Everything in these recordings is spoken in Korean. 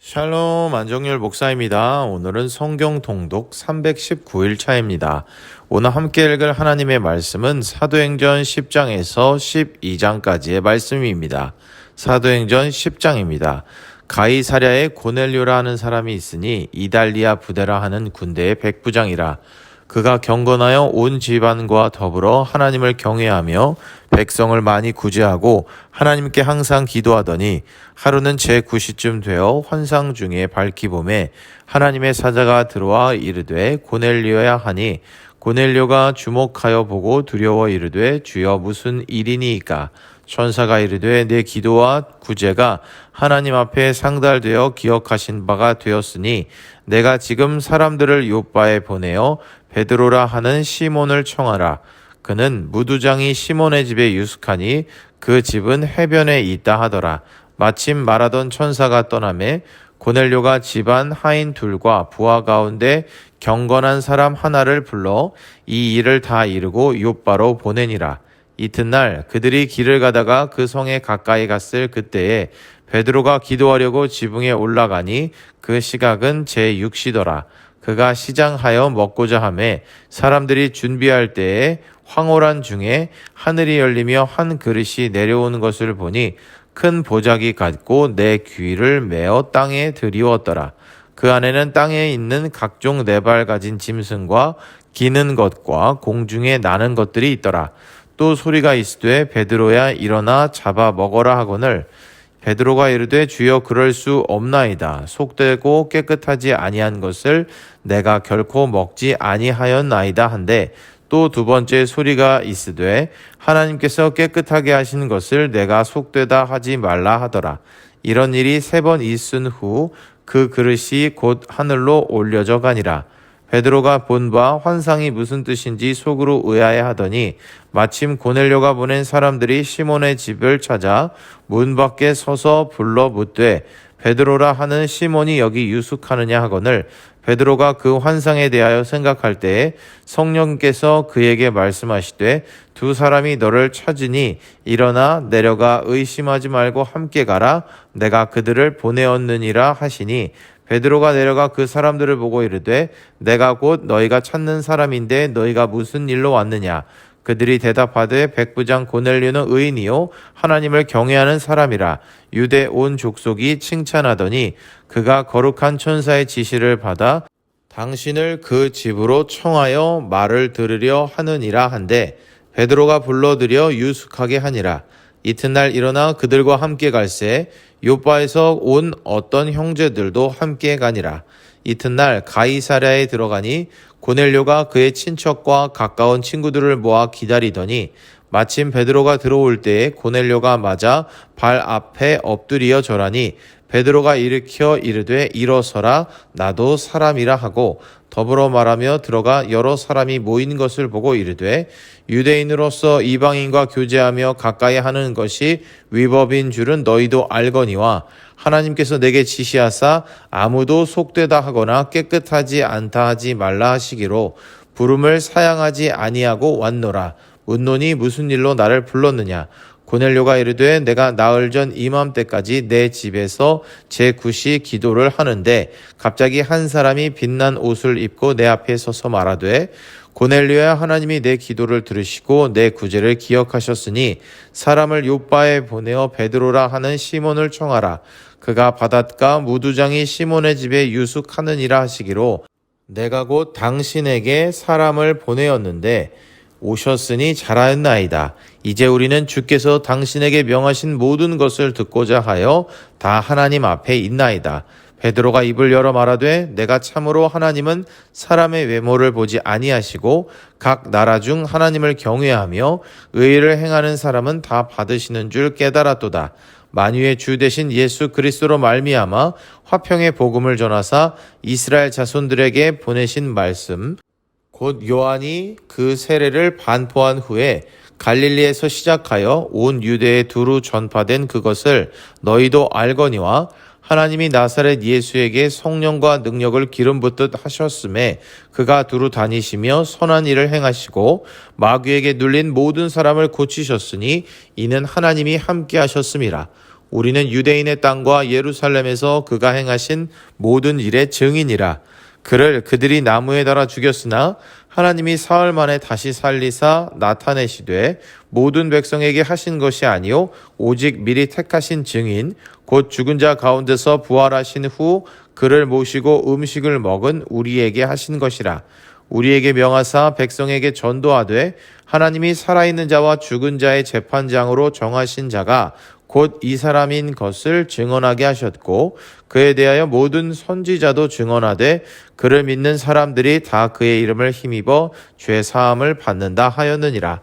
샬롬 안정열 목사입니다. 오늘은 성경 통독 319일 차입니다. 오늘 함께 읽을 하나님의 말씀은 사도행전 10장에서 12장까지의 말씀입니다. 사도행전 10장입니다. 가이사랴에 고넬료라 하는 사람이 있으니 이달리아 부대라 하는 군대의 백부장이라. 그가 경건하여 온 집안과 더불어 하나님을 경외하며 백성을 많이 구제하고 하나님께 항상 기도하더니 하루는 제9시쯤 되어 환상 중에 밝기 봄에 하나님의 사자가 들어와 이르되 고넬료야 하니 고넬료가 주목하여 보고 두려워 이르되 주여 무슨 일이니이까. 천사가 이르되 내 기도와 구제가 하나님 앞에 상달되어 기억하신 바가 되었으니 내가 지금 사람들을 요바에 보내어 베드로라 하는 시몬을 청하라. 그는 무두장이 시몬의 집에 유숙하니 그 집은 해변에 있다 하더라. 마침 말하던 천사가 떠나매 고넬료가 집안 하인 둘과 부하 가운데 경건한 사람 하나를 불러 이 일을 다 이루고 요바로 보내니라. 이튿날 그들이 길을 가다가 그 성에 가까이 갔을 그때에 베드로가 기도하려고 지붕에 올라가니 그 시각은 제6시더라. 그가 시장하여 먹고자 하매 사람들이 준비할 때에 황홀한 중에 하늘이 열리며 한 그릇이 내려오는 것을 보니 큰 보자기 같고 내 귀를 메어 땅에 들이웠더라. 그 안에는 땅에 있는 각종 네 발 가진 짐승과 기는 것과 공중에 나는 것들이 있더라. 또 소리가 있으되 베드로야 일어나 잡아 먹어라 하거늘 베드로가 이르되 주여 그럴 수 없나이다. 속되고 깨끗하지 아니한 것을 내가 결코 먹지 아니하였나이다 한데 또 두 번째 소리가 있으되 하나님께서 깨끗하게 하신 것을 내가 속되다 하지 말라 하더라. 이런 일이 3번 있은 후 그 그릇이 곧 하늘로 올려져 가니라. 베드로가 본 바 환상이 무슨 뜻인지 속으로 의아해하더니 마침 고넬료가 보낸 사람들이 시몬의 집을 찾아 문 밖에 서서 불러 묻되 베드로라 하는 시몬이 여기 유숙하느냐 하거늘 베드로가 그 환상에 대하여 생각할 때에 성령께서 그에게 말씀하시되 두 사람이 너를 찾으니 일어나 내려가 의심하지 말고 함께 가라. 내가 그들을 보내었느니라 하시니 베드로가 내려가 그 사람들을 보고 이르되 내가 곧 너희가 찾는 사람인데 너희가 무슨 일로 왔느냐. 그들이 대답하되 백부장 고넬료는 의인이요 하나님을 경외하는 사람이라. 유대 온 족속이 칭찬하더니 그가 거룩한 천사의 지시를 받아 당신을 그 집으로 청하여 말을 들으려 하느니라 한데 베드로가 불러들여 유숙하게 하니라. 이튿날 일어나 그들과 함께 갈새 요바에서 온 어떤 형제들도 함께 가니라. 이튿날 가이사랴에 들어가니 고넬료가 그의 친척과 가까운 친구들을 모아 기다리더니 마침 베드로가 들어올 때에 고넬료가 맞아 발 앞에 엎드려 절하니 베드로가 일으켜 이르되 일어서라 나도 사람이라 하고 더불어 말하며 들어가 여러 사람이 모인 것을 보고 이르되 유대인으로서 이방인과 교제하며 가까이 하는 것이 위법인 줄은 너희도 알거니와 하나님께서 내게 지시하사 아무도 속되다 하거나 깨끗하지 않다 하지 말라 하시기로 부름을 사양하지 아니하고 왔노라. 묻노니 무슨 일로 나를 불렀느냐. 고넬료가 이르되 내가 나흘 전 이맘때까지 내 집에서 제9시 기도를 하는데 갑자기 한 사람이 빛난 옷을 입고 내 앞에 서서 말하되 고넬료야 하나님이 내 기도를 들으시고 내 구제를 기억하셨으니 사람을 요바에 보내어 베드로라 하는 시몬을 청하라. 그가 바닷가 무두장이 시몬의 집에 유숙하느니라 하시기로 내가 곧 당신에게 사람을 보내었는데 오셨으니 잘하였나이다. 이제 우리는 주께서 당신에게 명하신 모든 것을 듣고자 하여 다 하나님 앞에 있나이다. 베드로가 입을 열어 말하되 내가 참으로 하나님은 사람의 외모를 보지 아니하시고 각 나라 중 하나님을 경외하며 의를 행하는 사람은 다 받으시는 줄 깨달았도다. 만유의 주 되신 예수 그리스도로 말미암아 화평의 복음을 전하사 이스라엘 자손들에게 보내신 말씀 곧 요한이 그 세례를 반포한 후에 갈릴리에서 시작하여 온 유대에 두루 전파된 그것을 너희도 알거니와 하나님이 나사렛 예수에게 성령과 능력을 기름 붓듯 하셨음에 그가 두루 다니시며 선한 일을 행하시고 마귀에게 눌린 모든 사람을 고치셨으니 이는 하나님이 함께 하셨음이라. 우리는 유대인의 땅과 예루살렘에서 그가 행하신 모든 일의 증인이라. 그를 그들이 나무에 달아 죽였으나 하나님이 사흘 만에 다시 살리사 나타내시되 모든 백성에게 하신 것이 아니요 오직 미리 택하신 증인 곧 죽은 자 가운데서 부활하신 후 그를 모시고 음식을 먹은 우리에게 하신 것이라. 우리에게 명하사 백성에게 전도하되 하나님이 살아있는 자와 죽은 자의 재판장으로 정하신 자가 곧 이 사람인 것을 증언하게 하셨고 그에 대하여 모든 선지자도 증언하되 그를 믿는 사람들이 다 그의 이름을 힘입어 죄 사함을 받는다 하였느니라.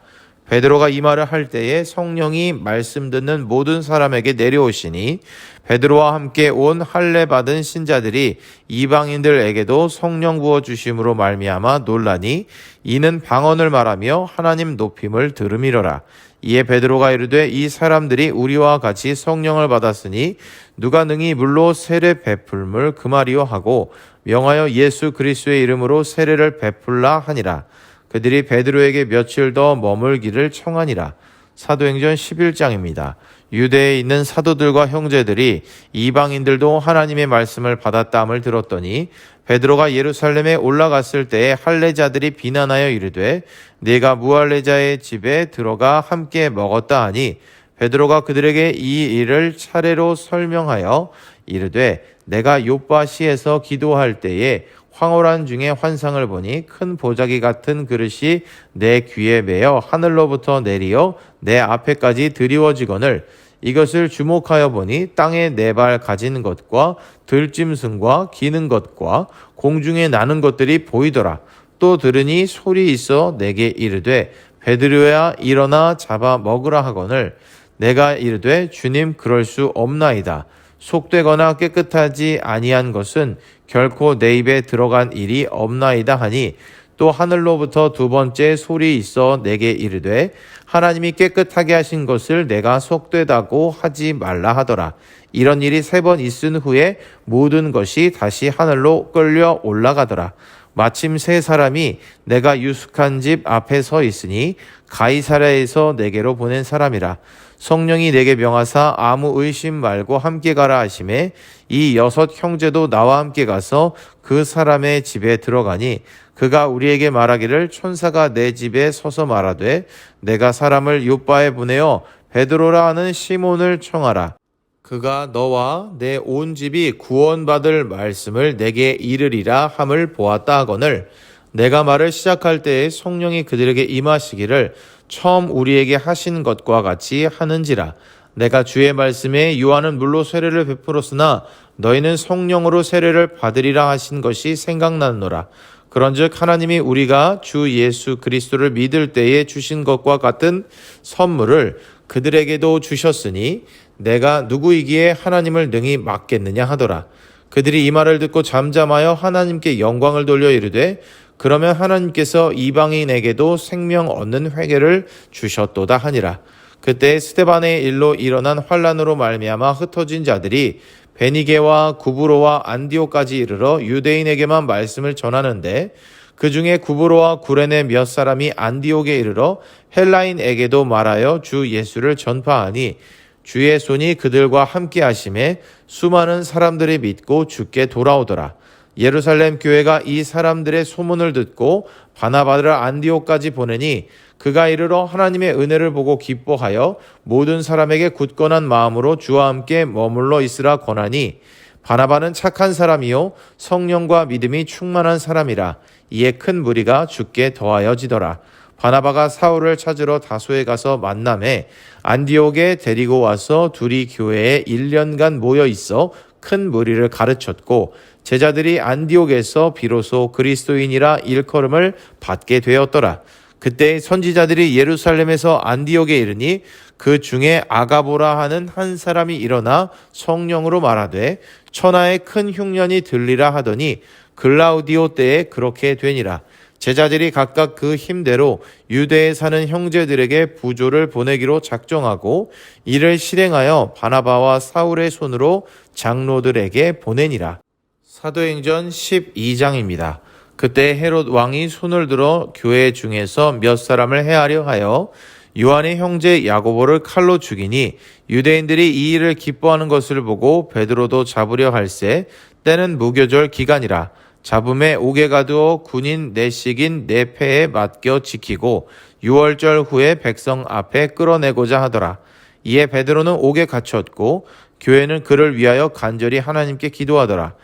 베드로가 이 말을 할 때에 성령이 말씀 듣는 모든 사람에게 내려오시니 베드로와 함께 온 할례 받은 신자들이 이방인들에게도 성령 부어 주심으로 말미암아 놀라니 이는 방언을 말하며 하나님 높임을 들음이로라. 이에 베드로가 이르되 이 사람들이 우리와 같이 성령을 받았으니 누가 능히 물로 세례 베풀물 금하리요 하고 명하여 예수 그리스도의 이름으로 세례를 베풀라 하니라. 그들이 베드로에게 며칠 더 머물기를 청하니라. 사도행전 11장입니다. 유대에 있는 사도들과 형제들이 이방인들도 하나님의 말씀을 받았다함을 들었더니 베드로가 예루살렘에 올라갔을 때에 할례자들이 비난하여 이르되 네가 무할례자의 집에 들어가 함께 먹었다 하니 베드로가 그들에게 이 일을 차례로 설명하여 이르되 내가 요빠시에서 기도할 때에 황홀한 중에 환상을 보니 큰 보자기 같은 그릇이 내 귀에 매어 하늘로부터 내리어 내 앞에까지 드리워지거늘 이것을 주목하여 보니 땅에 네 발 가진 것과 들짐승과 기는 것과 공중에 나는 것들이 보이더라. 또 들으니 소리 있어 내게 이르되 베드로야 일어나 잡아 먹으라 하거늘 내가 이르되 주님 그럴 수 없나이다. 속되거나 깨끗하지 아니한 것은 결코 내 입에 들어간 일이 없나이다 하니 또 하늘로부터 두 번째 소리 있어 내게 이르되 하나님이 깨끗하게 하신 것을 내가 속되다고 하지 말라 하더라. 이런 일이 3번 있은 후에 모든 것이 다시 하늘로 끌려 올라가더라. 마침 3사람이 내가 유숙한 집 앞에 서 있으니 가이사랴에서 내게로 보낸 사람이라. 성령이 내게 명하사 아무 의심 말고 함께 가라 하시매 이 6 형제도 나와 함께 가서 그 사람의 집에 들어가니 그가 우리에게 말하기를 천사가 내 집에 서서 말하되 내가 사람을 요빠에 보내어 베드로라 하는 시몬을 청하라. 그가 너와 내 온 집이 구원받을 말씀을 내게 이르리라 함을 보았다 하거늘 내가 말을 시작할 때에 성령이 그들에게 임하시기를 처음 우리에게 하신 것과 같이 하는지라. 내가 주의 말씀에 요한은 물로 세례를 베풀었으나 너희는 성령으로 세례를 받으리라 하신 것이 생각나노라. 그런즉 하나님이 우리가 주 예수 그리스도를 믿을 때에 주신 것과 같은 선물을 그들에게도 주셨으니 내가 누구이기에 하나님을 능히 막겠느냐 하더라. 그들이 이 말을 듣고 잠잠하여 하나님께 영광을 돌려 이르되 그러면 하나님께서 이방인에게도 생명 얻는 회개를 주셨도다 하니라. 그때 스데반의 일로 일어난 환란으로 말미암아 흩어진 자들이 베니게와 구브로와 안디오까지 이르러 유대인에게만 말씀을 전하는데 그 중에 구브로와 구레네 몇 사람이 안디옥에 이르러 헬라인에게도 말하여 주 예수를 전파하니 주의 손이 그들과 함께 하심에 수많은 사람들이 믿고 주께 돌아오더라. 예루살렘 교회가 이 사람들의 소문을 듣고 바나바를 안디옥까지 보내니 그가 이르러 하나님의 은혜를 보고 기뻐하여 모든 사람에게 굳건한 마음으로 주와 함께 머물러 있으라 권하니 바나바는 착한 사람이요 성령과 믿음이 충만한 사람이라. 이에 큰 무리가 주께 더하여지더라. 바나바가 사울을 찾으러 다소에 가서 만남에 안디옥에 데리고 와서 둘이 교회에 1년간 모여 있어 큰 무리를 가르쳤고 제자들이 안디옥에서 비로소 그리스도인이라 일컬음을 받게 되었더라. 그때 선지자들이 예루살렘에서 안디옥에 이르니 그 중에 아가보라 하는 한 사람이 일어나 성령으로 말하되 천하에 큰 흉년이 들리라 하더니 글라우디오 때에 그렇게 되니라. 제자들이 각각 그 힘대로 유대에 사는 형제들에게 부조를 보내기로 작정하고 이를 실행하여 바나바와 사울의 손으로 장로들에게 보내니라. 사도행전 12장입니다. 그때 헤롯 왕이 손을 들어 교회 중에서 몇 사람을 해하려 하여 요한의 형제 야고보를 칼로 죽이니 유대인들이 이 일을 기뻐하는 것을 보고 베드로도 잡으려 할세 때는 무교절 기간이라 잡음에 옥에 가두어 군인 내식인 네 패에 맡겨 지키고 6월절 후에 백성 앞에 끌어내고자 하더라. 이에 베드로는 옥에 갇혔고 교회는 그를 위하여 간절히 하나님께 기도하더라.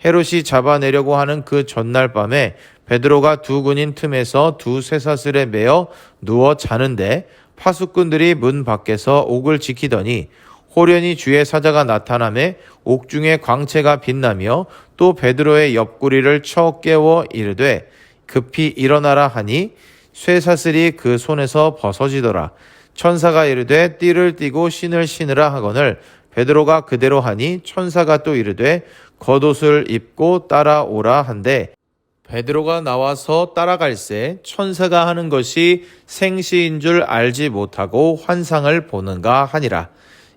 헤롯이 잡아내려고 하는 그 전날 밤에 베드로가 두 군인 틈에서 두 쇠사슬에 매어 누워 자는데 파수꾼들이 문 밖에서 옥을 지키더니 호련히 주의 사자가 나타나매 옥중에 광채가 빛나며 또 베드로의 옆구리를 쳐 깨워 이르되 급히 일어나라 하니 쇠사슬이 그 손에서 벗어지더라. 천사가 이르되 띠를 띠고 신을 신으라 하거늘 베드로가 그대로 하니 천사가 또 이르되 겉옷을 입고 따라오라 한데 베드로가 나와서 따라갈새 천사가 하는 것이 생시인 줄 알지 못하고 환상을 보는가 하니라.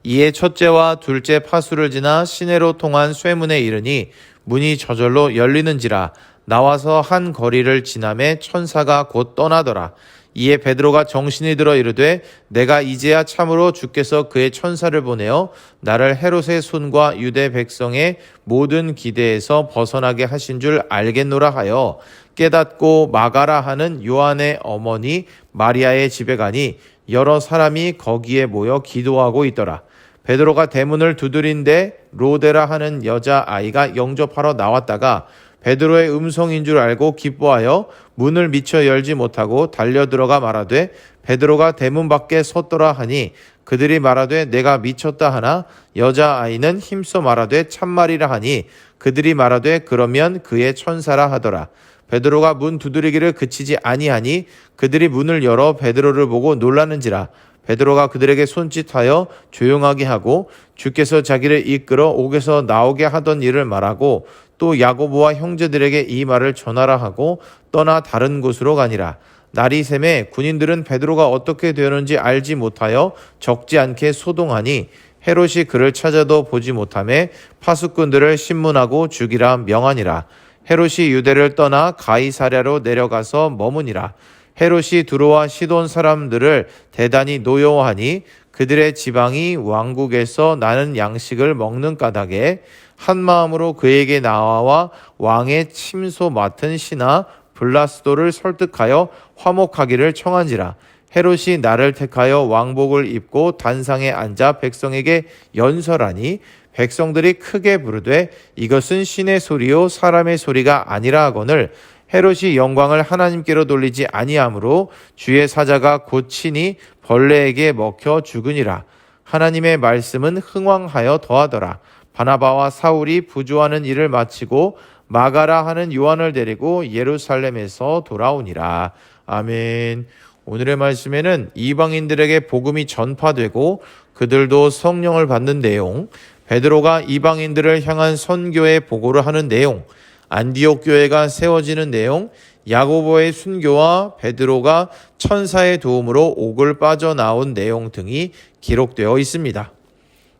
이에 첫째와 둘째 파수를 지나 시내로 통한 쇠문에 이르니 문이 저절로 열리는지라. 나와서 한 거리를 지나매 천사가 곧 떠나더라. 이에 베드로가 정신이 들어 이르되 내가 이제야 참으로 주께서 그의 천사를 보내어 나를 헤롯의 손과 유대 백성의 모든 기대에서 벗어나게 하신 줄 알겠노라 하여 깨닫고 마가라 하는 요한의 어머니 마리아의 집에 가니 여러 사람이 거기에 모여 기도하고 있더라. 베드로가 대문을 두드린데 로데라 하는 여자아이가 영접하러 나왔다가 베드로의 음성인 줄 알고 기뻐하여 문을 미처 열지 못하고 달려들어가 말하되 베드로가 대문 밖에 섰더라 하니 그들이 말하되 내가 미쳤다 하나 여자아이는 힘써 말하되 참말이라 하니 그들이 말하되 그러면 그의 천사라 하더라. 베드로가 문 두드리기를 그치지 아니하니 그들이 문을 열어 베드로를 보고 놀라는지라. 베드로가 그들에게 손짓하여 조용하게 하고 주께서 자기를 이끌어 옥에서 나오게 하던 일을 말하고 또 야고보와 형제들에게 이 말을 전하라 하고 떠나 다른 곳으로 가니라. 날이 새매 군인들은 베드로가 어떻게 되었는지 알지 못하여 적지 않게 소동하니 헤롯이 그를 찾아도 보지 못하매 파수꾼들을 신문하고 죽이라 명하니라. 헤롯이 유대를 떠나 가이사랴로 내려가서 머무니라. 헤롯이 두로와 시돈 사람들을 대단히 노여워하니 그들의 지방이 왕국에서 나는 양식을 먹는 까닭에 한 마음으로 그에게 나와 왕의 침소 맡은 신하 블라스도를 설득하여 화목하기를 청한지라. 헤롯이 나를 택하여 왕복을 입고 단상에 앉아 백성에게 연설하니 백성들이 크게 부르되 이것은 신의 소리요 사람의 소리가 아니라 하거늘 헤롯이 영광을 하나님께로 돌리지 아니하므로 주의 사자가 곧 친히 벌레에게 먹혀 죽으니라. 하나님의 말씀은 흥왕하여 더하더라. 바나바와 사울이 부조하는 일을 마치고 마가라 하는 요한을 데리고 예루살렘에서 돌아오니라. 아멘. 오늘의 말씀에는 이방인들에게 복음이 전파되고 그들도 성령을 받는 내용, 베드로가 이방인들을 향한 선교의 보고를 하는 내용, 안디옥 교회가 세워지는 내용, 야고보의 순교와 베드로가 천사의 도움으로 옥을 빠져나온 내용 등이 기록되어 있습니다.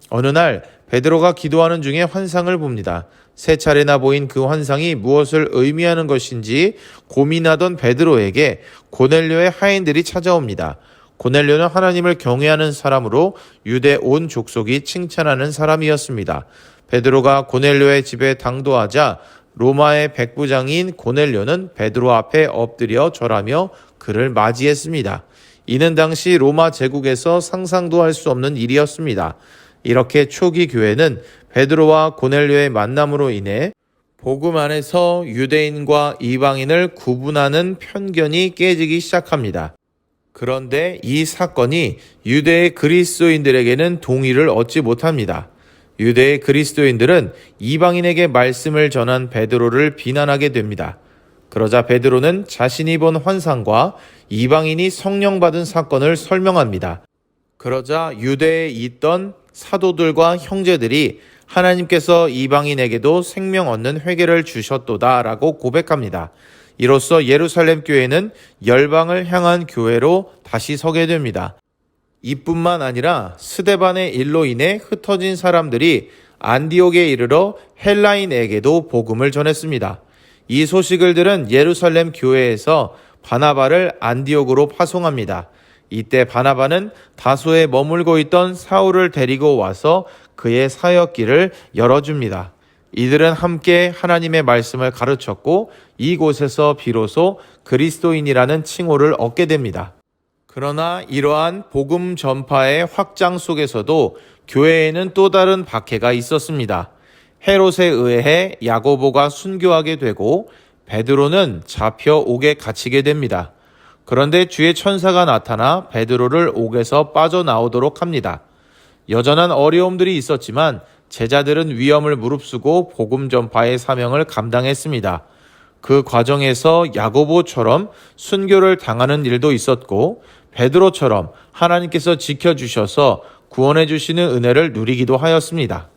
어느 날 베드로가 기도하는 중에 환상을 봅니다. 세 차례나 보인 그 환상이 무엇을 의미하는 것인지 고민하던 베드로에게 고넬료의 하인들이 찾아옵니다. 고넬료는 하나님을 경외하는 사람으로 유대 온 족속이 칭찬하는 사람이었습니다. 베드로가 고넬료의 집에 당도하자 로마의 백부장인 고넬료는 베드로 앞에 엎드려 절하며 그를 맞이했습니다. 이는 당시 로마 제국에서 상상도 할 수 없는 일이었습니다. 이렇게 초기 교회는 베드로와 고넬료의 만남으로 인해 복음 안에서 유대인과 이방인을 구분하는 편견이 깨지기 시작합니다. 그런데 이 사건이 유대의 그리스도인들에게는 동의를 얻지 못합니다. 유대의 그리스도인들은 이방인에게 말씀을 전한 베드로를 비난하게 됩니다. 그러자 베드로는 자신이 본 환상과 이방인이 성령 받은 사건을 설명합니다. 그러자 유대에 있던 사도들과 형제들이 하나님께서 이방인에게도 생명 얻는 회개를 주셨도다 라고 고백합니다. 이로써 예루살렘 교회는 열방을 향한 교회로 다시 서게 됩니다. 이뿐만 아니라 스데반의 일로 인해 흩어진 사람들이 안디옥에 이르러 헬라인에게도 복음을 전했습니다. 이 소식을 들은 예루살렘 교회에서 바나바를 안디옥으로 파송합니다. 이때 바나바는 다소에 머물고 있던 사울을 데리고 와서 그의 사역길을 열어줍니다. 이들은 함께 하나님의 말씀을 가르쳤고 이곳에서 비로소 그리스도인이라는 칭호를 얻게 됩니다. 그러나 이러한 복음 전파의 확장 속에서도 교회에는 또 다른 박해가 있었습니다. 헤롯에 의해 야고보가 순교하게 되고 베드로는 잡혀 옥에 갇히게 됩니다. 그런데 주의 천사가 나타나 베드로를 옥에서 빠져나오도록 합니다. 여전한 어려움들이 있었지만 제자들은 위험을 무릅쓰고 복음 전파의 사명을 감당했습니다. 그 과정에서 야고보처럼 순교를 당하는 일도 있었고 베드로처럼 하나님께서 지켜주셔서 구원해 주시는 은혜를 누리기도 하였습니다.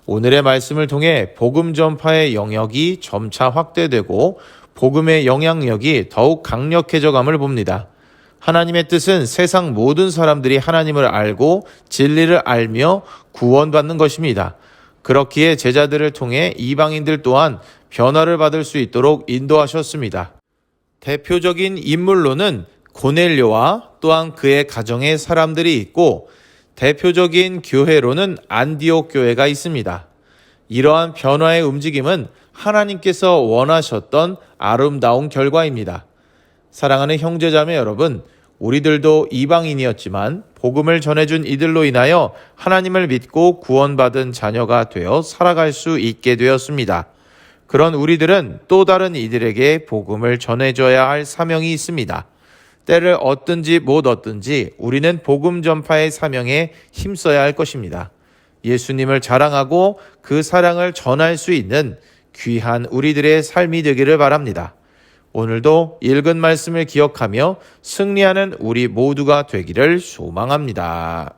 오늘의 말씀을 통해 복음 전파의 영역이 점차 확대되고 복음의 영향력이 더욱 강력해져감을 봅니다. 하나님의 뜻은 세상 모든 사람들이 하나님을 알고 진리를 알며 구원받는 것입니다. 그렇기에 제자들을 통해 이방인들 또한 변화를 받을 수 있도록 인도하셨습니다. 대표적인 인물로는 고넬료와 또한 그의 가정의 사람들이 있고 대표적인 교회로는 안디옥 교회가 있습니다. 이러한 변화의 움직임은 하나님께서 원하셨던 아름다운 결과입니다. 사랑하는 형제자매 여러분, 우리들도 이방인이었지만 복음을 전해준 이들로 인하여 하나님을 믿고 구원받은 자녀가 되어 살아갈 수 있게 되었습니다. 그런 우리들은 또 다른 이들에게 복음을 전해줘야 할 사명이 있습니다. 때를 얻든지 못 얻든지 우리는 복음 전파의 사명에 힘써야 할 것입니다. 예수님을 자랑하고 그 사랑을 전할 수 있는 귀한 우리들의 삶이 되기를 바랍니다. 오늘도 읽은 말씀을 기억하며 승리하는 우리 모두가 되기를 소망합니다.